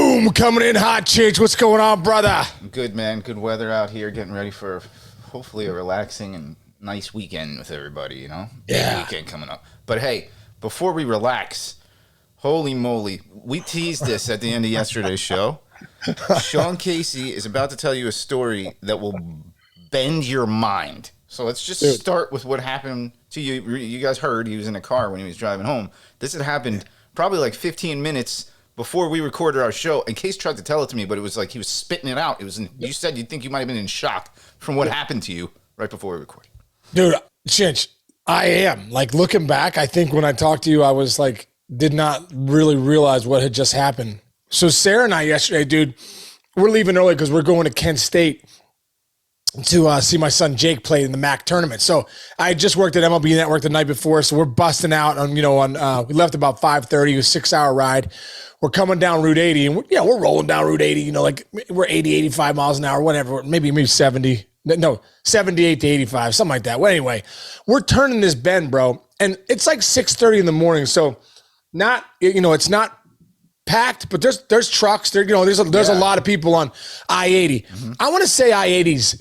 Boom, coming in hot, Chich. What's going on, brother? Good, man. Good weather out here. Getting ready for hopefully a relaxing and nice weekend with everybody, you know? Yeah. Big weekend coming up. But hey, before we relax, holy moly, we teased this at the end of yesterday's show. Sean Casey is about to tell you a story that will bend your mind. So let's just start with what happened to you. You guys heard he was in a car when he was driving home. This had happened probably like 15 minutes before we recorded our show. And Case tried to tell it to me, but it was like he was spitting it out. It was. You said you'd think you might have been in shock from what happened to you right before we recorded. Dude, Chinch, I am. Like, looking back, I think when I talked to you, I was like, did not really realize what had just happened. So Sarah and I yesterday, dude, we're leaving early because we're going to Kent State to see my son Jake play in the MAC tournament. So I just worked at MLB Network the night before, so we're busting out on, we left about 5:30, it was a 6-hour ride. We're coming down Route 80, and we're rolling down Route 80, like we're 80, 85 miles an hour, whatever, maybe 70. No, 78 to 85, something like that. Well, anyway, we're turning this bend, bro, and it's like 6:30 in the morning, so not, it's not packed, but there's trucks there. There's a lot of people on I-80. Mm-hmm. I want to say I-80's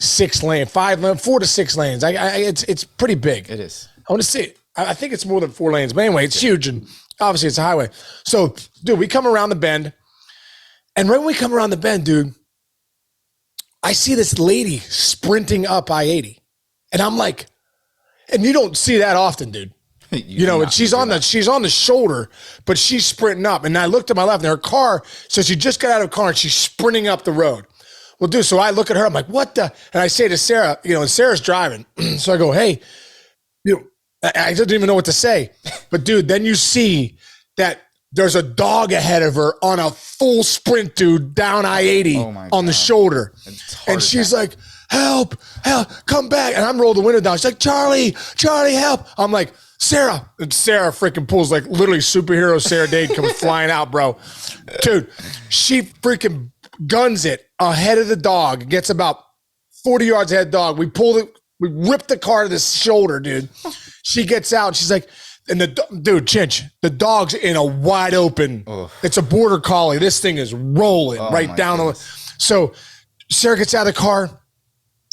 4 to 6 lanes. It's pretty big. It is. I want to say I think it's more than 4 lanes, but anyway, it's huge, and obviously it's a highway. So, dude, we come around the bend, and right when we come around the bend, dude, I see this lady sprinting up I-80, and I'm like, and you don't see that often, dude. And she's on the shoulder, but she's sprinting up. And I looked to my left, and her car, so she just got out of the car, and she's sprinting up the road. Well, dude, so I look at her, I'm like, what the? And I say to Sarah, and Sarah's driving. So I go, hey, I didn't even know what to say. But, dude, then you see that there's a dog ahead of her on a full sprint, dude, down I-80 on the shoulder. And she's like, help, come back. And I'm rolling the window down. She's like, Charlie, help. I'm like, Sarah. And Sarah freaking pulls, like, literally superhero Sarah Dade comes flying out, bro. Dude, she freaking guns it ahead of the dog. Gets about 40 yards ahead of the dog. We ripped the car to the shoulder, dude. She gets out. And she's like, and Chinch, the dog's in a wide open. Ugh. It's a border collie. This thing is rolling right down. So Sarah gets out of the car,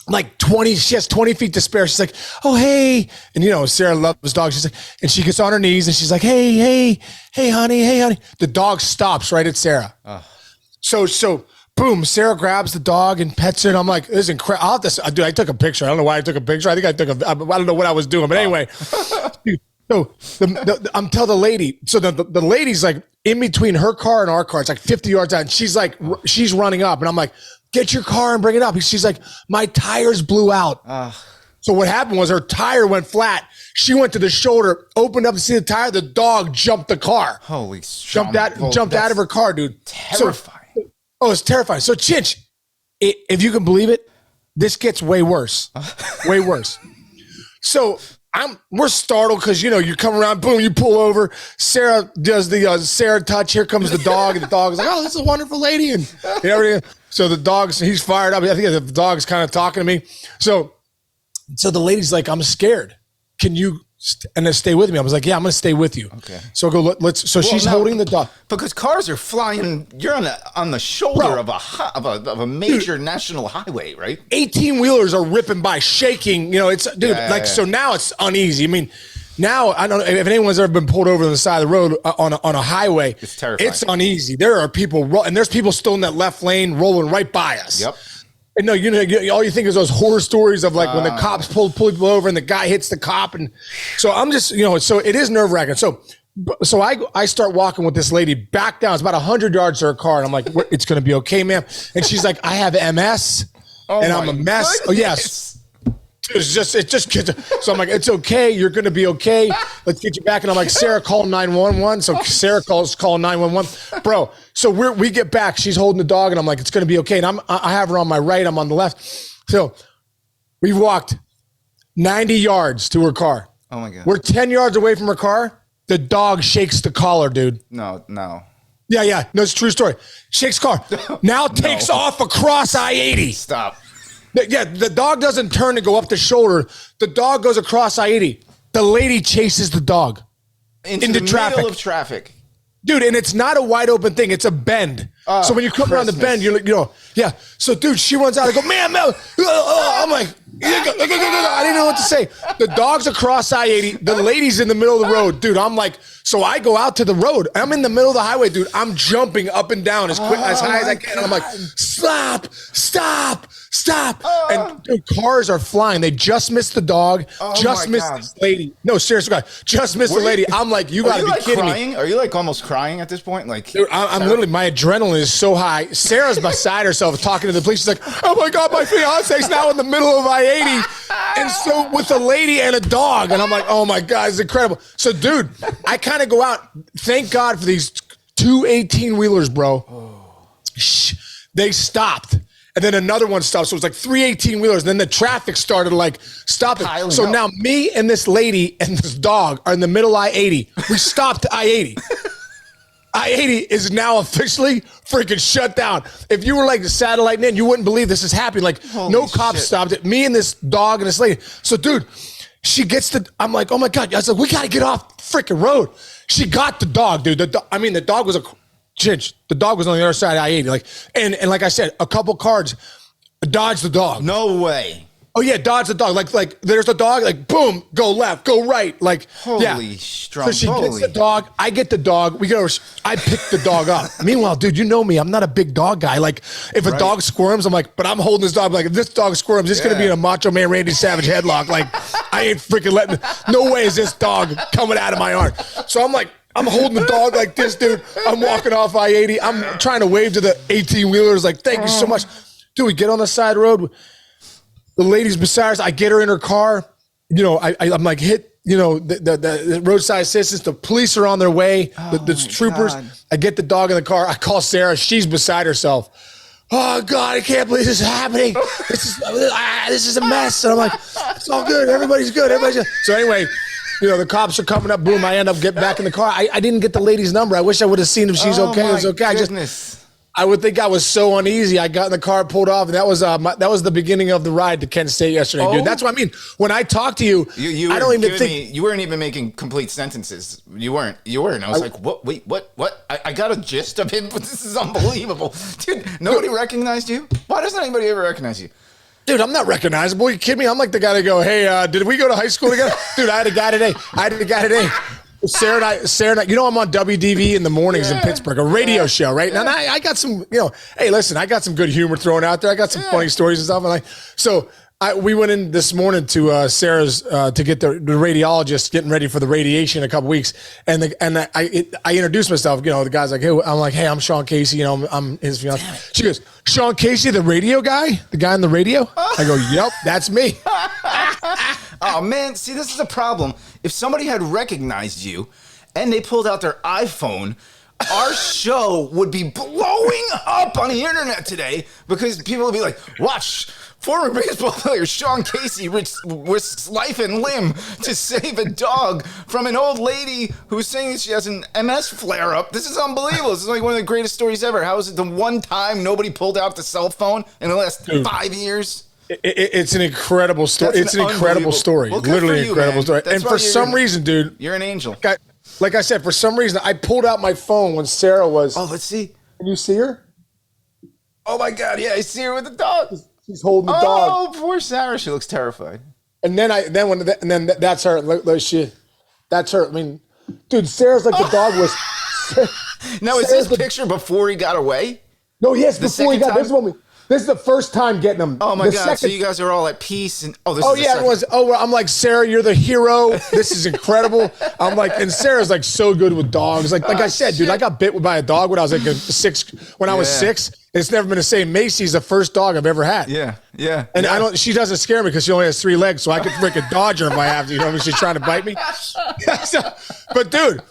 like 20, she has 20 feet to spare. She's like, oh, hey. And, Sarah loves dogs. She's like, and she gets on her knees and she's like, hey, honey. The dog stops right at Sarah. So boom, Sarah grabs the dog and pets it. I'm like, this is incredible. Dude, I took a picture. I don't know why I took a picture. I think I don't know what I was doing, but anyway. Dude, so I'm telling the lady, so the lady's like in between her car and our car. It's like 50 yards out. And she's like, she's running up. And I'm like, get your car and bring it up. She's like, my tires blew out. So what happened was her tire went flat. She went to the shoulder, opened up to see the tire. The dog jumped the car. Holy jumped out of her car, dude. Terrifying. It's terrifying. So Chinch, if you can believe it, this gets way worse. Way worse. So we're startled because, you come around, boom, you pull over. Sarah does the Sarah touch. Here comes the dog. And the dog's like, oh, this is a wonderful lady. And everything. So he's fired up. I think the dog's kind of talking to me. So the lady's like, I'm scared. Can you and then stay with me? I was like, yeah, I'm going to stay with you. Okay. So she's holding the dog. Because cars are flying. You're on the shoulder of a major national highway, right? 18-wheelers are ripping by, shaking. So now it's uneasy. I mean, now I don't know if anyone's ever been pulled over on the side of the road on a highway. It's terrifying. It's uneasy. There are people, and there's people still in that left lane rolling right by us. Yep. And no, all you think is those horror stories of like when the cops pull people over and the guy hits the cop. And so I'm just, so it is nerve wracking. So I start walking with this lady back down. It's about 100 yards to her car. And I'm like, it's going to be okay, ma'am. And she's like, I have MS and I'm a mess. Goodness. Oh, yes. It's just so I'm like, it's okay. You're going to be okay. Let's get you back. And I'm like, Sarah, call 911. So Sarah call 911, bro. So we get back. She's holding the dog and I'm like, it's going to be okay. And I have her on my right. I'm on the left. So we walked 90 yards to her car. Oh my God. We're 10 yards away from her car. The dog shakes the collar, dude. No. Yeah. No, it's a true story. Shakes car. Now takes off across I-80. Stop. Yeah, the dog doesn't turn and go up the shoulder. The dog goes across I-80. The lady chases the dog into the traffic. Middle of traffic. Dude, and it's not a wide open thing. It's a bend. So when you come around the bend, you're like, yeah. So dude, she runs out. I go, man, Mel. I'm like, I didn't know what to say. The dog's across I-80. The lady's in the middle of the road, dude. I'm like, so I go out to the road. I'm in the middle of the highway, dude. I'm jumping up and down as quick, as high as I can. And I'm like, stop. And dude, cars are flying. They just missed the dog. Just missed this lady. No, seriously, guy. Just missed the lady. I'm like, you got to be kidding me. Are you like almost crying at this point? Like, dude, I'm literally, my adrenaline is so high. Sarah's beside herself talking to the police. She's like, oh my God, my fiance's now in the middle of I-80. And so with a lady and a dog. And I'm like, oh my God, it's incredible. So dude, I kind of go out. Thank God for these 2 18-wheelers, bro. They stopped. And then another one stopped. So it was like 3 18-wheelers. And then the traffic started like stopping. So now me and this lady and this dog are in the middle of I-80. We stopped I-80. I-80 is now officially freaking shut down. If you were like satellite in, you wouldn't believe this is happening. Like no cops stopped it. Me and this dog and this lady. So dude, she gets I'm like, oh my God. I was like, we got to get off freaking road. She got the dog, dude. The dog was the dog was on the other side of I-80. Like, and like I said, a couple cars dodged the dog. No way. Oh yeah, dodge the dog. Like there's the dog. Like boom, go left, go right. Like holy strong. So she gets the dog. I get the dog. I pick the dog up. Meanwhile, dude, you know me. I'm not a big dog guy. Like if a dog squirms, I'm like, but I'm holding this dog. I'm like if this dog squirms, it's gonna be in a Macho Man Randy Savage headlock. Like I ain't freaking letting. No way is this dog coming out of my arm. So I'm like. I'm holding the dog like this, dude. I'm walking off I-80. I'm trying to wave to the 18-wheelers like, thank you so much. Dude, we get on the side road. The lady's beside us. I get her in her car. I'm like, hit, the roadside assistance. The police are on their way. The troopers. God. I get the dog in the car. I call Sarah. She's beside herself. Oh, God, I can't believe this is happening. This is a mess. And I'm like, it's all good. Everybody's good. So anyway, the cops are coming up. Boom, I end up getting back in the car. I didn't get the lady's number. I wish I would have seen if she's okay. It was okay. I would think I was so uneasy. I got in the car, pulled off, and that was the beginning of the ride to Kent State yesterday, dude. That's what I mean. When I talk to you, I don't even think you weren't even making complete sentences. You weren't. I was like, what? Wait, what? I got a gist of it, but this is unbelievable, dude. Nobody recognized you. Why doesn't anybody ever recognize you? Dude, I'm not recognizable. You kidding me? I'm like the guy to go, hey, did we go to high school together? Dude, I had a guy today. Sarah and I, I'm on WDV in the mornings in Pittsburgh, a radio show, right? Now I got some, hey, listen, I got some good humor thrown out there. I got some funny stories and stuff. We went in this morning to Sarah's to get the radiologist getting ready for the radiation in a couple weeks, and I introduced myself. The guy's like, hey, I'm Sean Casey. I'm his fiance. She goes, Sean Casey, the radio guy, the guy on the radio. I go, yep, that's me. Oh man, see, this is a problem. If somebody had recognized you and they pulled out their iPhone, our show would be blowing up on the internet today because people would be like, watch. Former baseball player Sean Casey risks life and limb to save a dog from an old lady who's saying she has an MS flare-up. This is unbelievable. This is like one of the greatest stories ever. How is it the one time nobody pulled out the cell phone in the last 5 years? It's an incredible story. It's an incredible story. Well, literally an incredible story. And for some reason, dude. You're an angel. Like I said, for some reason, I pulled out my phone when Sarah was. Oh, let's see. Can you see her? Oh, my God. Yeah, I see her with the dog. She's holding the dog. Oh, poor Sarah. She looks terrified. And then that's her. That's her. I mean, dude, Sarah's like the dog was. Now, is this picture before he got away? No, yes, before he got. This is the first time getting him. Oh my God! So you guys are all at peace, and I'm like, Sarah, you're the hero. This is incredible. I'm like, and Sarah's like so good with dogs. Like I said, dude, I got bit by a dog when I was like I was 6. It's never been the same. Macy's the first dog I've ever had. Yeah. And she doesn't scare me because she only has 3 legs, so I could freaking dodge her if I have to. You know what I mean? She's trying to bite me. But dude.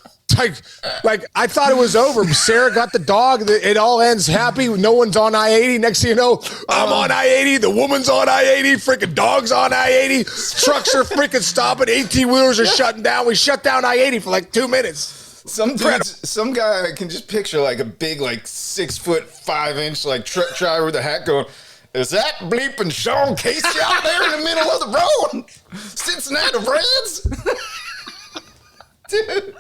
Like I thought it was over. Sarah got the dog. It all ends happy. No one's on I-80. Next thing you know, I'm on I-80. The woman's on I-80. Freaking dog's on I-80. Trucks are freaking stopping. 18-wheelers are shutting down. We shut down I-80 for like 2 minutes. Some guy I can just picture like a big 6'5" like truck driver with a hat going, is that bleeping Sean Casey out there in the middle of the road? Cincinnati Reds? Dude,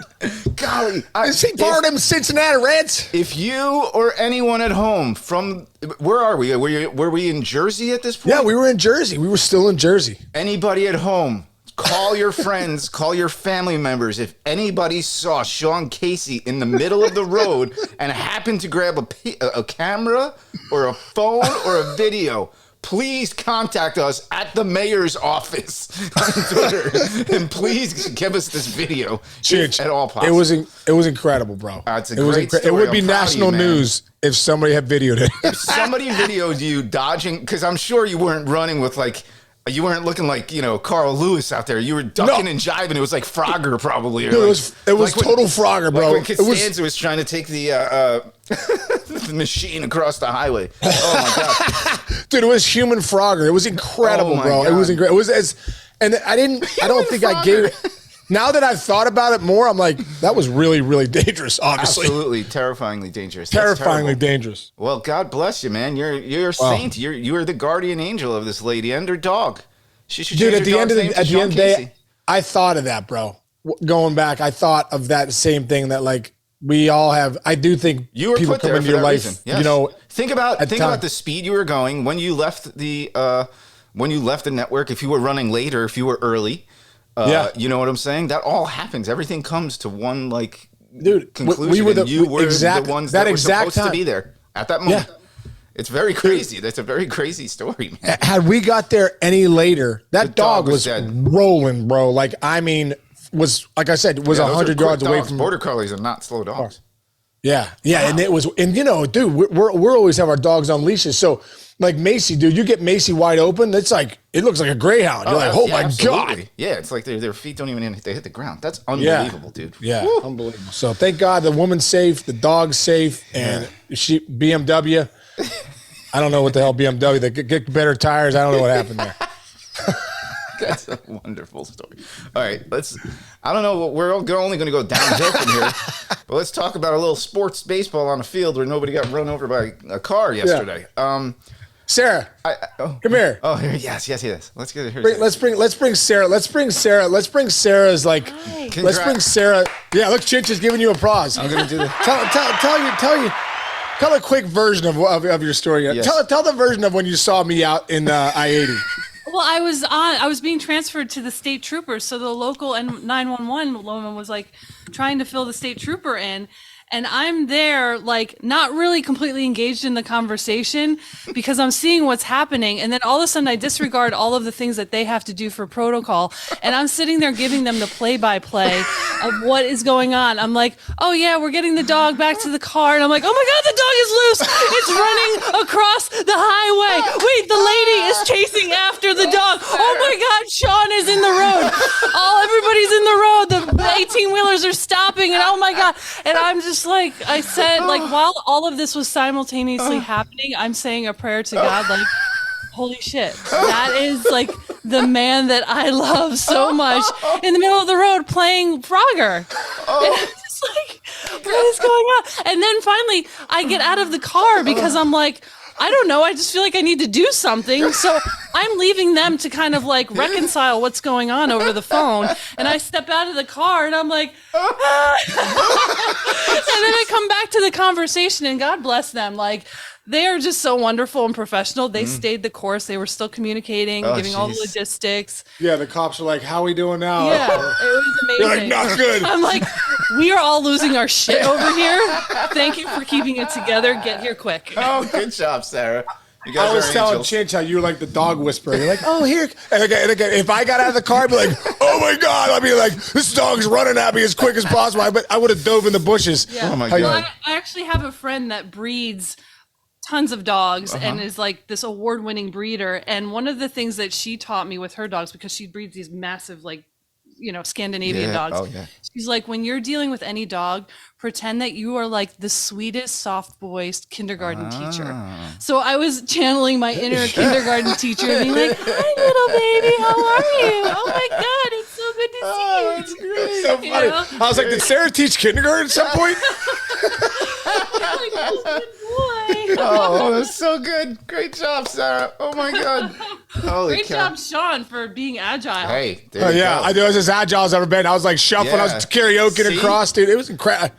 golly. Is he part of them Cincinnati Reds? If you or anyone at home where are we? Were we in Jersey at this point? Yeah, we were in Jersey. We were still in Jersey. Anybody at home, call your friends, call your family members. If anybody saw Sean Casey in the middle of the road and happened to grab a camera or a phone or a video, please contact us at the mayor's office on Twitter, and please give us this video at all possible. It was incredible, bro. It's a great story. It would be national news if somebody had videoed it. If somebody videoed you dodging, because I'm sure you weren't running with you weren't looking like, Carl Lewis out there. You were ducking and jiving. It was like Frogger probably. Dude, it was total Frogger, bro. Like when Costanza was trying to take the machine across the highway. Oh, my God. Dude, it was human Frogger. It was incredible, bro. God. It was incredible. It was and I don't think I gave it. Now that I've thought about it more, I'm like, that was really, really dangerous, obviously. Absolutely. Terrifyingly dangerous. Terrifyingly dangerous. Well, God bless you, man. You're a saint. You're the guardian angel of this lady and her dog. She should change at the end of the day, Casey. I thought of that, bro. Going back, I thought of that same thing that we all have. I do think you were people put come there into for your that life, reason. Yes. Think about the speed you were going when you left the network. If you were running late or if you were early. You know what I'm saying? That all happens. Everything comes to one conclusion. We were the ones that were supposed to be there at that moment. Yeah. It's very crazy. That's a very crazy story, man. Had we got there any later, that dog was rolling, bro. Was like I said, was 100 yards away from. Border collies are not slow dogs. Yeah, wow. And it was, dude, we're always have our dogs on leashes, so. Like Macy, dude, you get Macy wide open. It's like it looks like a greyhound. You're like, oh my God. Yeah, it's like their feet don't even hit the ground. That's unbelievable, dude. Yeah, woo. Unbelievable. So thank God the woman's safe, the dog's safe, and BMW. I don't know what the hell BMW. They get better tires. I don't know what happened there. That's a wonderful story. All right, I don't know. We're only going to go downhill from here, but let's talk about a little sports baseball on a field where nobody got run over by a car yesterday. Yeah. Sarah, come here. Oh, here, yes. Let's get it here. Let's bring Sarah. Let's bring Sarah's Let's bring Sarah. Yeah, look, Chinch is giving you applause. I'm gonna do that. Tell a quick version of your story. Yes. Tell the version of when you saw me out in I-80. Well, I was being transferred to the state troopers, so the local 911 woman was trying to fill the state trooper in. And I'm there, not really completely engaged in the conversation because I'm seeing what's happening. And then all of a sudden I disregard all of the things that they have to do for protocol. And I'm sitting there giving them the play-by-play of what is going on. I'm like, oh yeah, we're getting the dog back to the car. And I'm like, oh my God, the dog is loose. It's running across the highway. Wait, the lady is chasing after the dog. Oh my God, Sean is in the road. Everybody's in the road. The 18-wheelers are stopping. And oh my God. And I'm just I said, while all of this was simultaneously happening, I'm saying a prayer to God, holy shit, that is the man that I love so much in the middle of the road playing Frogger. And I'm just what is going on? And then finally I get out of the car because I'm I don't know. I just feel like I need to do something. So I'm leaving them to kind of reconcile what's going on over the phone. And I step out of the car and I'm and then I come back to the conversation and God bless them. They are just so wonderful and professional. They stayed the course. They were still communicating, giving all the logistics. Yeah, the cops are how we doing now? Yeah, it was amazing. You're not good. I'm we are all losing our shit over here. Thank you for keeping it together. Get here quick. Oh, good job, Sarah. You guys I was telling Chinch how you were the dog whisperer. You're oh, here. And again, if I got out of the car, I'd be oh my God. I'd be this dog's running at me as quick as possible. I would have dove in the bushes. Yeah. Oh my God. I actually have a friend that breeds tons of dogs and is this award-winning breeder. And one of the things that she taught me with her dogs, because she breeds these massive Scandinavian dogs. Oh, yeah. She's when you're dealing with any dog, pretend that you are the sweetest, soft-voiced kindergarten teacher. So I was channeling my inner kindergarten teacher and being hi, little baby, how are you? Oh my God, it's so good to see you. That's great. So funny. I was did Sarah teach kindergarten at some point? Oh, good boy. Oh, that's so good. Great job, Sarah. Oh my God. Holy Great cow. job, Sean, for being agile. Hey, Oh there you yeah, go. I was as agile as I've ever been. I was like shuffling, I was Yeah. karaoke See? across, dude. It was incredible.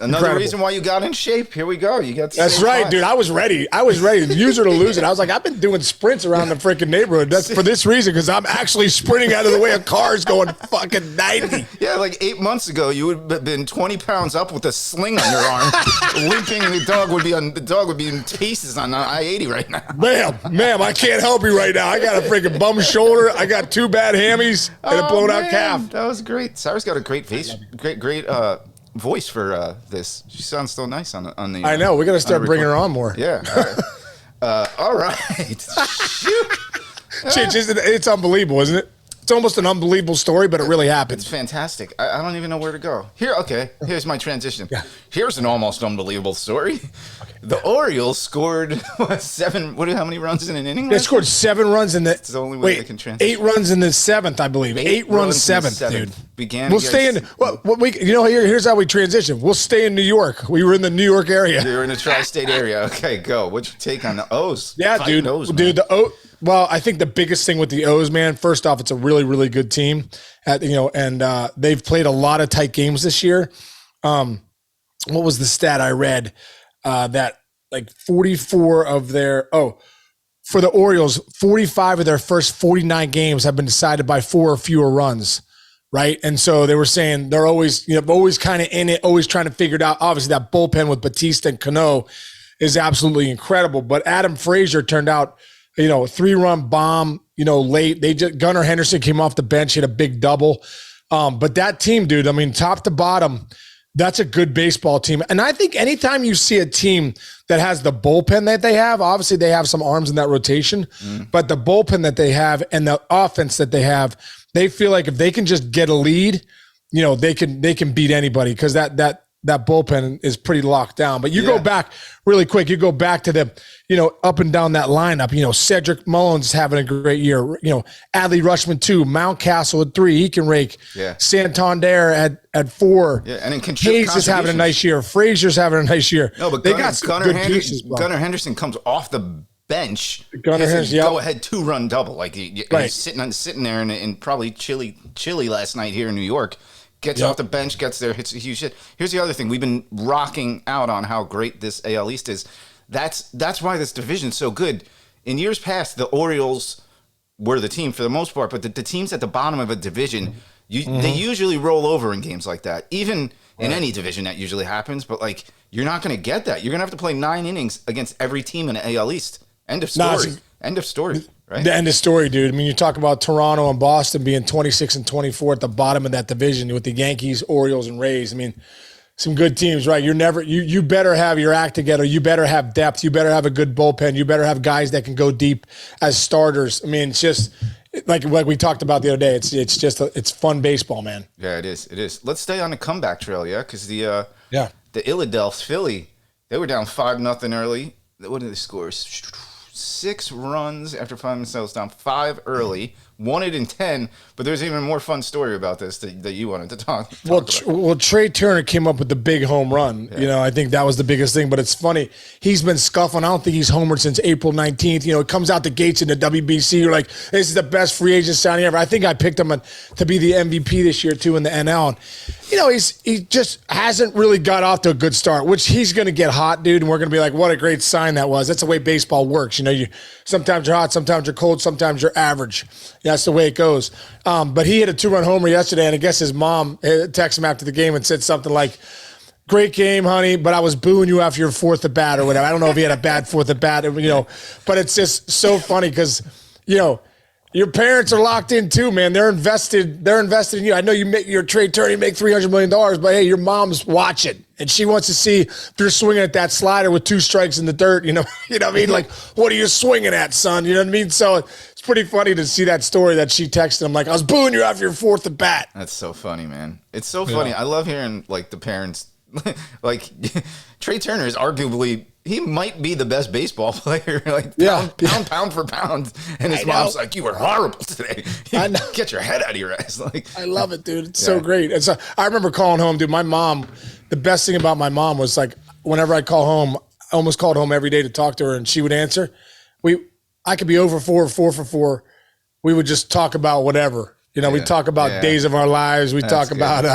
Another reason why you got in shape. Here we go. You got. That's right, dude. I was ready. Use it or lose it. I was like, I've been doing sprints around the freaking neighborhood. That's for this reason, because I'm actually sprinting out of the way of cars going fucking 90. Yeah, like 8 months ago, you would have been 20 pounds up with a sling on your arm, limping. The dog would be in pieces on I-80 right now. Ma'am, I can't help you right now. I got a freaking bum shoulder. I got 2 bad hammies and a blown out calf. That was great. Sarah's got a great face, great voice for this. She sounds so nice on the. I know. We got to start bringing her on more. Yeah. All right. Shoot. It's unbelievable, isn't it? It's almost an unbelievable story, but it really happened. It's fantastic. I don't even know where to go. Here's my transition. Yeah. Here's an almost unbelievable story. Okay. The Orioles scored how many runs in an inning? They scored 7 runs in the. It's the only way they can transition. 8 runs in the 7th, I believe. 8 runs 7th, dude. We'll stay in. Here's how we transition. We'll stay in New York. We were in the New York area. You're in the tri-state area. Okay, go. What's your take on the O's? Yeah, dude. The O. Well, I think the biggest thing with the O's, man. First off, it's a really, really good team. And they've played a lot of tight games this year. What was the stat I read? That like 44 of their for the Orioles, 45 of their first 49 games have been decided by 4 or fewer runs. Right. And so they were saying they're always kind of in it, always trying to figure it out. Obviously, that bullpen with Batista and Cano is absolutely incredible. But Adam Frazier turned out, a 3-run bomb, late. Gunnar Henderson came off the bench, hit a big double. But that team, dude, I mean, top to bottom, that's a good baseball team. And I think anytime you see a team that has the bullpen that they have, obviously they have some arms in that rotation, but the bullpen that they have and the offense that they have, they feel like if they can just get a lead, they can beat anybody, because that bullpen is pretty locked down. But you go back really quick. You go back to the, up and down that lineup. Cedric Mullins having a great year. Adley Rutschman 2, Mountcastle at 3. He can rake. Yeah. Santander at 4. Yeah, and then Hayes is having a nice year. Frazier's having a nice year. No, but they got some good pieces, bro. Gunnar Henderson comes off the bench. Gunnar Henderson, go ahead 2-run double. Like he's sitting there and probably chilly last night here in New York. Gets off the bench, gets there, hits a huge hit. Here's the other thing. We've been rocking out on how great this AL East is. That's why this division's so good. In years past, the Orioles were the team for the most part, but the teams at the bottom of a division, they usually roll over in games like that. Even in any division, that usually happens. But, you're not going to get that. You're going to have to play 9 innings against every team in the AL East. End of story. End of story. Right? The end of story, dude. I mean, you talk about Toronto and Boston being 26 and 24 at the bottom of that division with the Yankees, Orioles, and Rays. I mean, some good teams, right? You better have your act together. You better have depth. You better have a good bullpen. You better have guys that can go deep as starters. I mean, it's just like we talked about the other day. It's fun baseball, man. Yeah, it is. It is. Let's stay on the comeback trail, because the Illadelphs Philly, they were down 5-0 early. What did they score? 6 runs after finding themselves down 5 early, won it in 10. But there's even more fun story about this that you wanted to talk about. Well, Trey Turner came up with the big home run. Yeah. I think that was the biggest thing. But it's funny. He's been scuffling. I don't think he's homered since April 19th. It comes out the gates in the WBC. You're like, this is the best free agent signing ever. I think I picked him to be the MVP this year, too, in the NL. And, he just hasn't really got off to a good start, which he's going to get hot, dude. And we're going to be like, what a great sign that was. That's the way baseball works. Sometimes you're hot, sometimes you're cold, sometimes you're average. That's the way it goes. But he hit a 2-run homer yesterday, and I guess his mom texted him after the game and said something like, great game, honey, but I was booing you after your 4th at bat or whatever. I don't know if he had a bad 4th at bat, but it's just so funny because, your parents are locked in too, man. They're invested in you. I know you're Trey Turner, you make $300 million, but hey, your mom's watching and she wants to see if you're swinging at that slider with 2 strikes in the dirt. You know what I mean? Like, what are you swinging at, son? You know what I mean? So it's pretty funny to see that story that she texted him, like, I was booing you after your 4th at bat. That's so funny, man. It's so funny. I love hearing the parents. Trey Turner is arguably, he might be the best baseball player, pound for pound. And his mom's like, you were horrible today. Get your head out of your ass. I love it, dude. It's so great. I remember calling home, dude. My mom, the best thing about my mom was whenever I call home, almost called home every day to talk to her, and she would answer. I could be over 4 for 4. We would just talk about whatever. We talk about days of our lives. We talk about,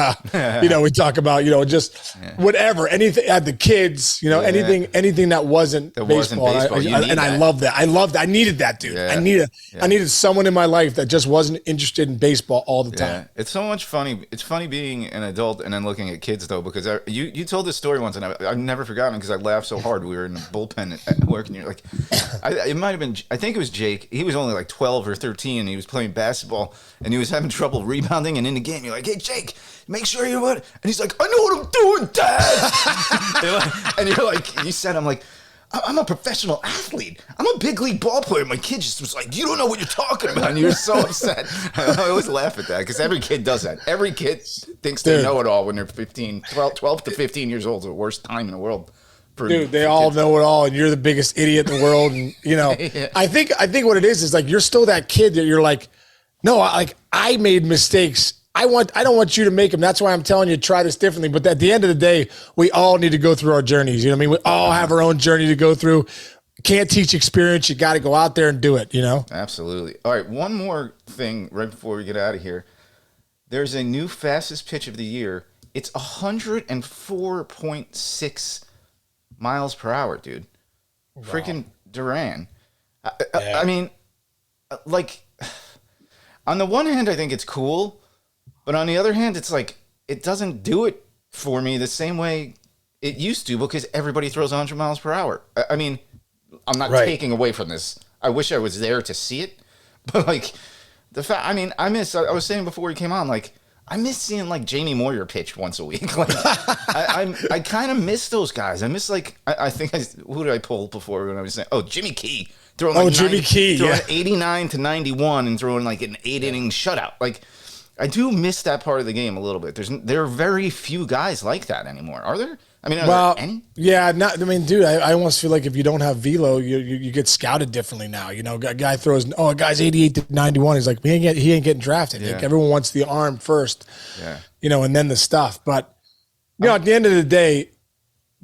we talk about, just whatever, anything, the kids, anything that wasn't baseball. I love that. I loved that. I needed that, dude. I needed someone in my life that just wasn't interested in baseball all the time. It's so much funny. It's funny being an adult and then looking at kids though, because you told this story once and I've never forgotten because I laughed so hard. We were in the bullpen at work and you're like, it might've been, I think it was Jake. He was only like 12 or 13 and he was playing basketball and he was having trouble rebounding, and in the game you're like, hey Jake, make sure you're what, and he's like, I know what I'm doing, Dad. and you're like, you said, I'm like, I'm a professional athlete, I'm a big league ball player. My kid just was like, you don't know what you're talking about, and you're so upset. I always laugh at that because every kid does that. Every kid thinks they know it all when they're 12 to 15 years old is the worst time in the world. They all know it all, and you're the biggest idiot in the world. And I think what it is like you're still that kid that you're like, no, I made mistakes. I don't want you to make them. That's why I'm telling you, try this differently. But at the end of the day, we all need to go through our journeys. You know what I mean? We all have our own journey to go through. Can't teach experience. You got to go out there and do it, Absolutely. All right. One more thing right before we get out of here. There's a new fastest pitch of the year. It's 104.6 miles per hour, dude. Wow. Freaking Duran. I mean, on the one hand, I think it's cool, but on the other hand, it's like it doesn't do it for me the same way it used to because everybody throws 100 miles per hour. I mean, I'm not taking away from this. I wish I was there to see it, but the fact, I was saying before we came on, I miss seeing Jamie Moyer pitch once a week. I kind of miss those guys. I miss who did I pull before when I was saying? Oh, Jimmy Key. Throwing Jimmy Key, throwing 89 to 91 and throwing an 8-inning shutout. I do miss that part of the game a little bit. There are very few guys like that anymore. Are there? I mean, are there any? Yeah, dude, I almost feel like if you don't have velo, you get scouted differently now. A guy throws, a guy's 88 to 91. He's like, he ain't getting drafted. Yeah. Everyone wants the arm first, and then the stuff. But, at the end of the day,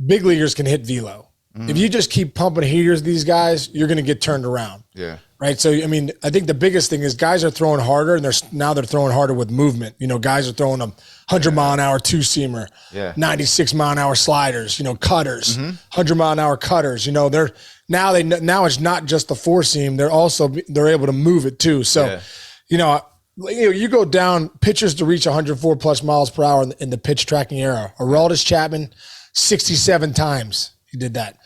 big leaguers can hit velo. If you just keep pumping heaters, these guys, you're going to get turned around. Yeah. Right. So, I think the biggest thing is guys are throwing harder, and they're throwing harder with movement. Guys are throwing them 100-mile-an-hour two-seamer, 96-mile-an-hour sliders, cutters, 100-mile-an-hour cutters. Now it's not just the four-seam. They're able to move it too. So, you go down pitchers to reach 104+ miles per hour in the pitch tracking era. Aroldis Chapman, 67 times he did that.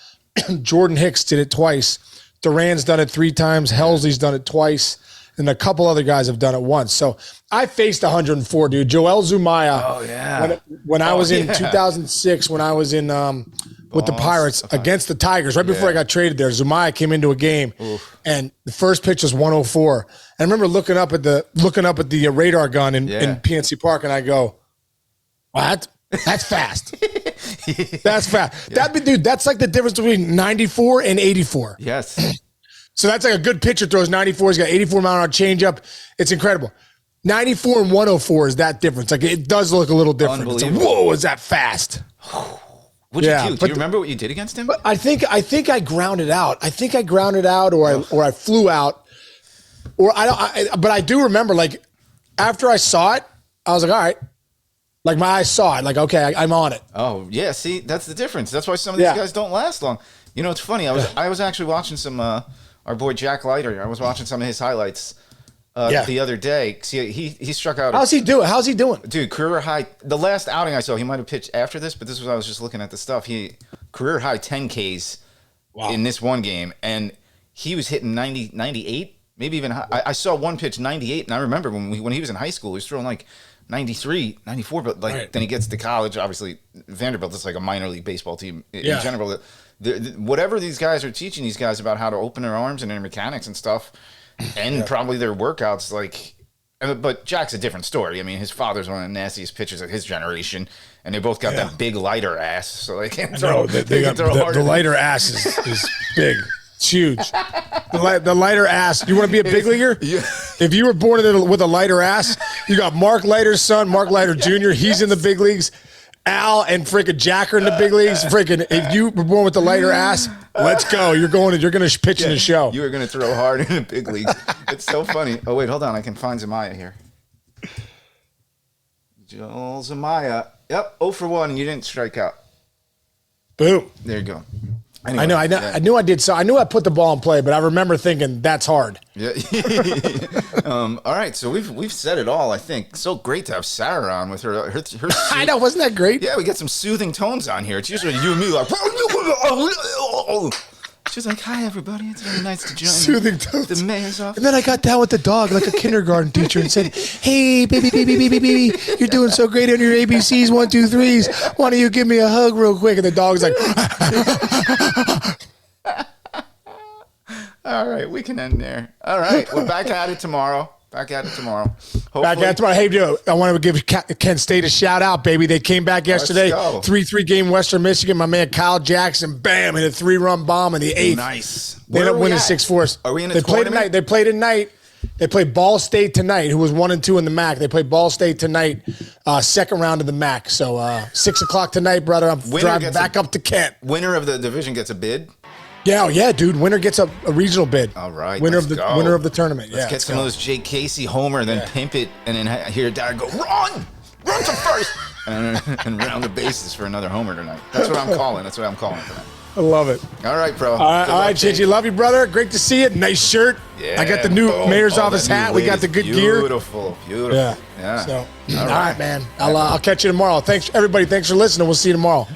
Jordan Hicks did it twice. Duran's done it 3 times. Helsley's done it twice. And a couple other guys have done it once. So I faced 104, dude. Joel Zumaya. Oh, yeah. When I was in 2006, when I was in with the Pirates against the Tigers, right before I got traded there, Zumaya came into a game, and the first pitch was 104. And I remember looking up at the radar gun in PNC Park, and I go, "What? That's fast." That's fast. That's like the difference between 94 and 84. Yes. So that's like a good pitcher throws 94. He's got 84-mile-an-hour changeup. It's incredible. 94 and 104 is that difference. It does look a little different. It's like, whoa, is that fast? What did you do? Do you remember what you did against him? I think I grounded out. Or I flew out. But I do remember, after I saw it, I was like, all right. My eyes saw it. Okay, I'm on it. Oh, yeah. See, that's the difference. That's why some of these guys don't last long. It's funny. I was actually watching some, our boy Jack Leiter. I was watching some of his highlights the other day. See, he struck out. How's he doing? Dude, career high. The last outing I saw, he might have pitched after this, but this was, I was just looking at the stuff. He career high 10 Ks in this one game. And he was hitting 90, 98, maybe even high. I saw one pitch 98. And I remember when he was in high school, he was throwing 93, 94, but then he gets to college. Obviously, Vanderbilt is like a minor league baseball team in general. Whatever these guys are teaching these guys about how to open their arms and their mechanics and stuff, and probably their workouts, but Jack's a different story. I mean, his father's one of the nastiest pitchers of his generation, and they both got that big lighter ass, so they can't throw. The lighter ass is big. It's huge. The lighter ass. You want to be a big leaguer? Yeah. If you were born with a lighter ass, you got Mark Leiter's son, Mark Leiter Jr. He's in the big leagues. Al and freaking Jack are in the big leagues. Freaking, if you were born with the lighter ass, let's go. You're going to pitch in the show. You are going to throw hard in the big leagues. It's so funny. Oh, wait, hold on. I can find Zumaya here. Joel Zumaya. Yep, 0 for 1, and you didn't strike out. Boom. There you go. Anyway, I know. yeah. I knew I did. So I knew I put the ball in play, but I remember thinking that's hard. Yeah. All right. So we've said it all. I think so great to have Sarah on with her. I know. Wasn't that great? Yeah, we get some soothing tones on here. It's usually you and me like. She's like, "Hi, everybody. It's very nice to join Soothing tones. the mayor's office." And then I got down with the dog like a kindergarten teacher and said, "Hey, baby, you're doing so great on your ABCs, 1, 2, 3s. Why don't you give me a hug real quick?" And the dog's like, All right, we can end there. All right, we're back at it tomorrow. Hopefully. back at tomorrow. Hey, dude, I want to give Kent State a shout out, baby. They came back yesterday, go. 3-3 game Western Michigan. My man Kyle Jackson, bam, hit a 3-run bomb in the 8th. Nice. They ended up winning 6-4. Are we in a They played tournament? tonight. They played tonight. They played Ball State tonight, who was 1-2 in the MAC. They played Ball State tonight, second round of the MAC. So 6 o'clock tonight, brother. I'm driving back up to Kent. Winner of the division gets a bid. Yeah, dude. Winner gets a regional bid. All right, winner let's of the go. winner of the tournament. Let's get some of those Jake Casey homer, and then pimp it, and then hear Dad go run to first, and round the bases for another homer tonight. That's what I'm calling. Tonight. I love it. All right, bro. All right, Gigi. Love you, brother. Great to see you. Nice shirt. Yeah, I got the new mayor's office that new hat. We got latest. the good gear. Beautiful. Yeah. Yeah. So, all right, man. I'll catch you tomorrow. Thanks, everybody. Thanks for listening. We'll see you tomorrow.